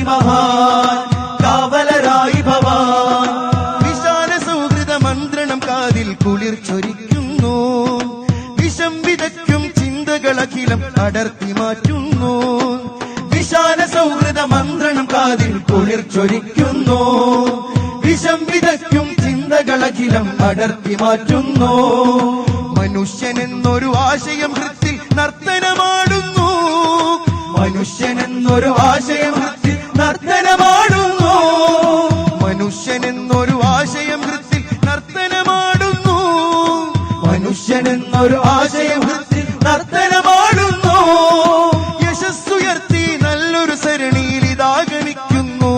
മഹാൻ കാവലരായി ഭവാൻ. വിശാല സൗഹൃദ മന്ത്രണം കാതിൽ കുളിർ ചൊരിക്കുന്നു. വിഷം വിതയ്ക്കും ചിന്തകളഖിലം അടർത്തി മാറ്റുന്നു. വിശാല സൗഹൃദ മന്ത്രണം കാതിൽ കുളിർ ചൊരിക്കുന്നു. വിഷം വിതയ്ക്കും ചിന്തകളഖിലം അടർത്തി മാറ്റുന്നു. മനുഷ്യനെന്നൊരു ആശയം ഹൃത്തിൽ നർത്തനമാടുന്നു. മനുഷ്യനെന്നൊരു ആശയം ഹൃത്തിൽ നർത്തനമാടുന്നു. മനുഷ്യനെന്നൊരു ആശയം ഹൃത്തിൽ നർത്തനമാടുന്നു. മനുഷ്യനെന്നൊരു ആശയം ഹൃത്തിൽ നർത്തനമാടുന്നു. യശസ്സുയർത്തി നല്ലൊരു സരണിയിൽ ഇതാഗണിക്കുന്നു.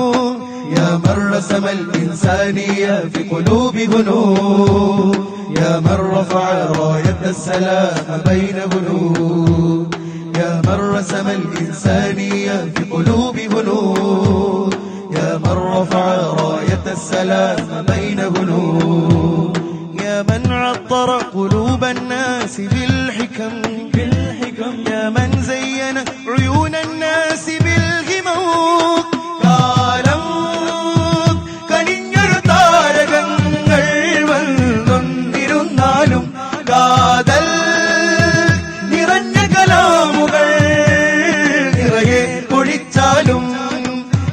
യാ മർറസമൽ ഇൻസാനിയ ഫി ഖുലൂബി ഹുനൂർ. يا من رفع راية السلام بين بنود. يا من رسم الإنسانية في قلوب بنود. يا من رفع راية السلام بين بنود. يا من عطر قلوب الناس بالحكم. يا من زين عيون الناس بالغموم. കാലം കനിഞ്ഞൊരു താരകങ്ങൾ വന്നൊന്നിരുന്നാലും കാതൽ നിറഞ്ഞ കലാമുകൾ നിറയെ പൊഴിച്ചാലും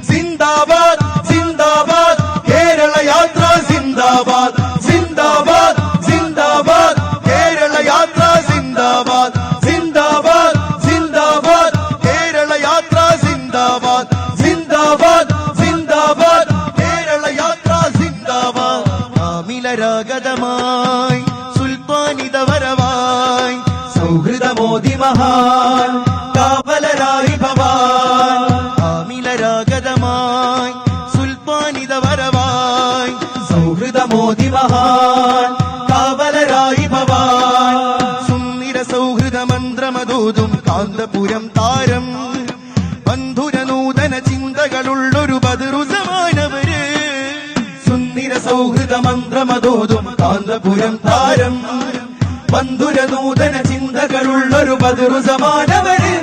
സിന്ദാബാദ് സിന്ദാബാദ് കേരള യാത്ര സിന്ദാബാദ് സിന്ദാബാദ് സിന്ദാബാദ് കേരള യാത്ര സിന്ദാബാദ് സിന്ദാബാദ് സിന്ദാബാദ് കേരള യാത്ര സിന്ദാബാദ് സിന്ദാബാദ് സിന്ദാബാദ് കേരള യാത്ര സിന്ദാബാദ്. ആമിലരാഗതമായി സുൽത്താനിത വരവായി സൗഹൃദമോദി മഹാൻ കാവലരായി ഭവാൻ. ആമിലരാഗതമായി സുൽത്താനിത വരവായി സൗഹൃദമോദി മഹാൻ കാവലരായി ഭവാൻ. സുന്ദര സൗഹൃദ മന്ത്രമതൂതും കാന്തപുരം താരം. ബന്ധുര നൂതന ചിന്തകളുള്ളൊരു ബദറുസമാനവര്. സുന്ദര സൗഹൃദ മന്ത്രമതൂതും കാന്തപുരം താരം. ബന്ധുര നൂതന ചിന്തകളുള്ളൊരു ബദറുസമാനവര്.